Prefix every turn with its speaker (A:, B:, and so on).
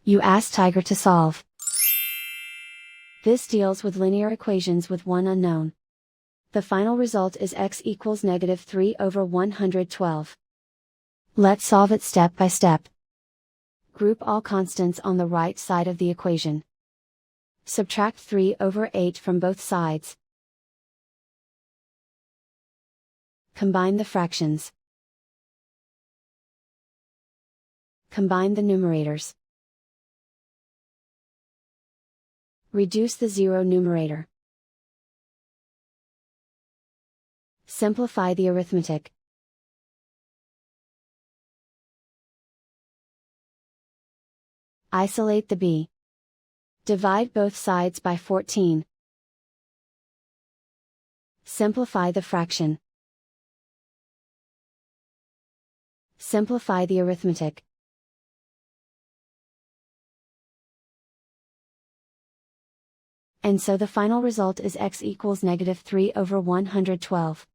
A: You ask Tiger to solve. This deals with linear equations with one unknown. The final result is x equals -3/112. Let's solve it step by step. Group all constants on the right side of the equation. Subtract 3/8 from both sides. Combine the fractions. Combine the numerators. Reduce the zero numerator. Simplify the arithmetic. Isolate the b. Divide both sides by 14. Simplify the fraction. Simplify the arithmetic. And so the final result is x equals -3/112.